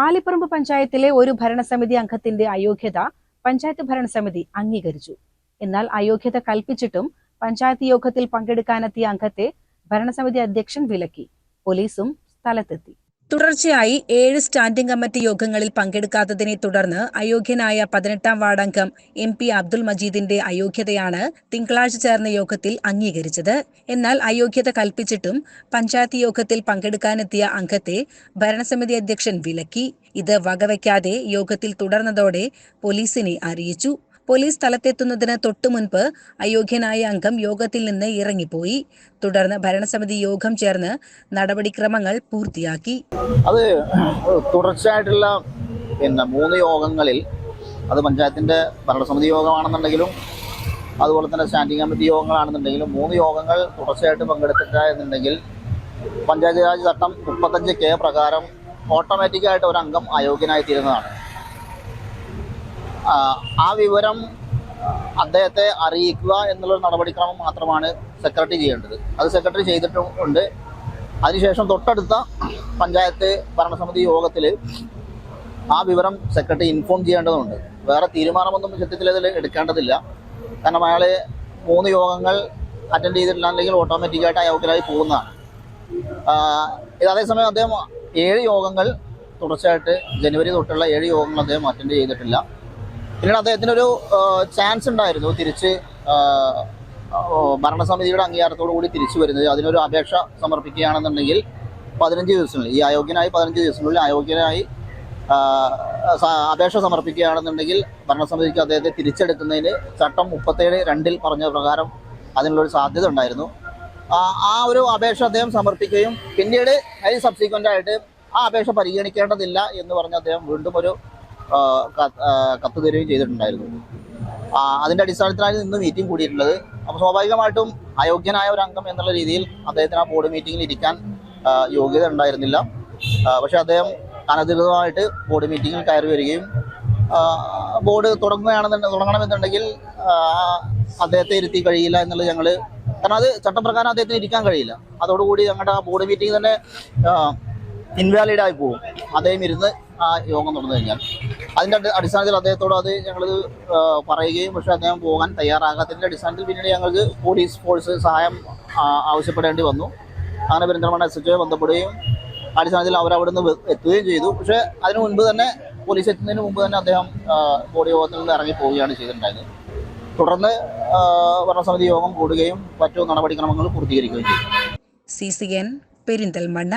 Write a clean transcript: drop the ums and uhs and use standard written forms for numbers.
ആലിപ്പറമ്പ് പഞ്ചായത്തിലെ ഒരു ഭരണസമിതി അംഗത്തിന്റെ അയോഗ്യത പഞ്ചായത്ത് ഭരണസമിതി അംഗീകരിച്ചു. എന്നാൽ അയോഗ്യത കൽപ്പിച്ചിട്ടും പഞ്ചായത്ത് യോഗത്തിൽ പങ്കെടുക്കാനെത്തിയ അംഗത്തെ ഭരണസമിതി അധ്യക്ഷൻ വിലക്കി. പോലീസും സ്ഥലത്തെത്തി. തുടർച്ചയായി 7 സ്റ്റാൻഡിംഗ് കമ്മിറ്റി യോഗങ്ങളിൽ പങ്കെടുക്കാത്തതിനെ തുടർന്ന് അയോഗ്യനായ 18-ാം വാർഡ് അംഗം MP അബ്ദുൾ മജീദിന്റെ അയോഗ്യതയാണ് തിങ്കളാഴ്ച ചേർന്ന യോഗത്തിൽ അംഗീകരിച്ചത്. എന്നാൽ അയോഗ്യത കൽപ്പിച്ചിട്ടും പഞ്ചായത്ത് യോഗത്തിൽ പങ്കെടുക്കാനെത്തിയ അംഗത്തെ ഭരണസമിതി അധ്യക്ഷൻ വിലക്കി. ഇത് വകവയ്ക്കാതെ യോഗത്തിൽ തുടർന്നതോടെ പോലീസിനെ അറിയിച്ചു. പോലീസ് സ്ഥലത്തെത്തുന്നതിന് തൊട്ടുമുൻപ് അയോഗ്യനായ അംഗം യോഗത്തിൽ നിന്ന് ഇറങ്ങിപ്പോയി. തുടർന്ന് ഭരണസമിതി യോഗം ചേർന്ന് നടപടിക്രമങ്ങൾ പൂർത്തിയാക്കി. അത് തുടർച്ചയായിട്ടുള്ള 3 യോഗങ്ങളിൽ, അത് പഞ്ചായത്തിന്റെ ഭരണസമിതി യോഗമാണെന്നുണ്ടെങ്കിലും അതുപോലെ തന്നെ സ്റ്റാൻഡിംഗ് കമ്മിറ്റി യോഗങ്ങളാണെന്നുണ്ടെങ്കിലും 3 യോഗങ്ങൾ തുടർച്ചയായിട്ട് പങ്കെടുത്തില്ല എന്നുണ്ടെങ്കിൽ പഞ്ചായത്ത് രാജ് ചട്ടം 35K പ്രകാരം ഓട്ടോമാറ്റിക്കായിട്ട് ഒരു അംഗം അയോഗ്യനായി തീരുന്നതാണ്. ആ വിവരം അദ്ദേഹത്തെ അറിയിക്കുക എന്നുള്ളൊരു നടപടിക്രമം മാത്രമാണ് സെക്രട്ടറി ചെയ്യേണ്ടത്. അത് സെക്രട്ടറി ചെയ്തിട്ടുണ്ട്. അതിനുശേഷം തൊട്ടടുത്ത പഞ്ചായത്ത് ഭരണസമിതി യോഗത്തിൽ ആ വിവരം സെക്രട്ടറി ഇൻഫോം ചെയ്യേണ്ടതുണ്ട്. വേറെ തീരുമാനമൊന്നും സത്യത്തിൽ ഇതിൽ എടുക്കേണ്ടതില്ല. കാരണം അയാൾ 3 യോഗങ്ങൾ അറ്റൻഡ് ചെയ്തിട്ടില്ല, അല്ലെങ്കിൽ ഓട്ടോമാറ്റിക്കായിട്ട് അയോഗ്യനായി പോകുന്നതാണ്. ഇത് അതേസമയം അദ്ദേഹം 7 യോഗങ്ങൾ തുടർച്ചയായിട്ട് ജനുവരി തൊട്ടുള്ള 7 യോഗങ്ങൾ അദ്ദേഹം അറ്റൻഡ് ചെയ്തിട്ടില്ല. പിന്നീട് അദ്ദേഹത്തിനൊരു ചാൻസ് ഉണ്ടായിരുന്നു തിരിച്ച് ഭരണസമിതിയുടെ അംഗീകാരത്തോടു കൂടി തിരിച്ചു വരുന്നത്. അതിനൊരു അപേക്ഷ സമർപ്പിക്കുകയാണെന്നുണ്ടെങ്കിൽ 15 ദിവസങ്ങളിൽ, ഈ അയോഗ്യനായി 15 ദിവസത്തിനുള്ളിൽ അയോഗ്യനായി അപേക്ഷ സമർപ്പിക്കുകയാണെന്നുണ്ടെങ്കിൽ ഭരണസമിതിക്ക് അദ്ദേഹത്തെ തിരിച്ചെടുക്കുന്നതിന് ചട്ടം 37(2) പറഞ്ഞ പ്രകാരം അതിനുള്ളൊരു സാധ്യത ഉണ്ടായിരുന്നു. ആ ഒരു അപേക്ഷ അദ്ദേഹം സമർപ്പിക്കുകയും പിന്നീട് അതിന് സബ്സിക്വൻ്റ് ആയിട്ട് ആ അപേക്ഷ പരിഗണിക്കേണ്ടതില്ല എന്ന് പറഞ്ഞ് അദ്ദേഹം വീണ്ടും ഒരു കത്ത് തരികയും ചെയ്തിട്ടുണ്ടായിരുന്നു. അതിൻ്റെ അടിസ്ഥാനത്തിലാണ് ഇന്ന് മീറ്റിംഗ് കൂടിയിട്ടുള്ളത്. അപ്പോൾ സ്വാഭാവികമായിട്ടും അയോഗ്യനായ ഒരു അംഗം എന്നുള്ള രീതിയിൽ അദ്ദേഹത്തിന് ആ ബോർഡ് മീറ്റിങ്ങിൽ ഇരിക്കാൻ യോഗ്യത ഉണ്ടായിരുന്നില്ല. പക്ഷേ അദ്ദേഹം അനധികൃതമായിട്ട് ബോർഡ് മീറ്റിങ്ങിൽ കയറി വരികയും ബോർഡ് തുടങ്ങണമെന്നുണ്ടെങ്കിൽ അദ്ദേഹത്തെ ഇരുത്തി കഴിയില്ല എന്നുള്ളത് കാരണം അത് ചട്ടപ്രകാരം അദ്ദേഹത്തിന് ഇരിക്കാൻ കഴിയില്ല. അതോടുകൂടി ഞങ്ങളുടെ ആ ബോർഡ് മീറ്റിംഗ് തന്നെ ഇൻവാലിഡ് ആയി പോകും, അദ്ദേഹം ഇരുന്ന് ആ യോഗം തുടർന്നു കഴിഞ്ഞാൽ. അതിൻ്റെ അടിസ്ഥാനത്തിൽ അദ്ദേഹത്തോട് അത് ഞങ്ങൾ പറയുകയും പക്ഷേ അദ്ദേഹം പോകാൻ തയ്യാറാകാത്തതിൻ്റെ അടിസ്ഥാനത്തിൽ പിന്നീട് ഞങ്ങൾക്ക് പോലീസ് ഫോഴ്സ് സഹായം ആവശ്യപ്പെടേണ്ടി വന്നു. അങ്ങനെ പെരിന്തൽമണ്ണ SHO ബന്ധപ്പെടുകയും അടിസ്ഥാനത്തിൽ അവരവിടെ നിന്ന് എത്തുകയും ചെയ്തു. പക്ഷേ അതിനു മുൻപ് തന്നെ, പോലീസ് എത്തുന്നതിന് മുമ്പ് തന്നെ അദ്ദേഹം ബോർഡ് യോഗത്തിൽ നിന്ന് ഇറങ്ങി പോവുകയാണ് ചെയ്തിട്ടുണ്ടായത്. തുടർന്ന് ഭരണസമിതി യോഗം കൂടുകയും മറ്റു നടപടിക്രമങ്ങൾ പൂർത്തീകരിക്കുകയും ചെയ്തു. CCN പെരിന്തൽമണ്ണ.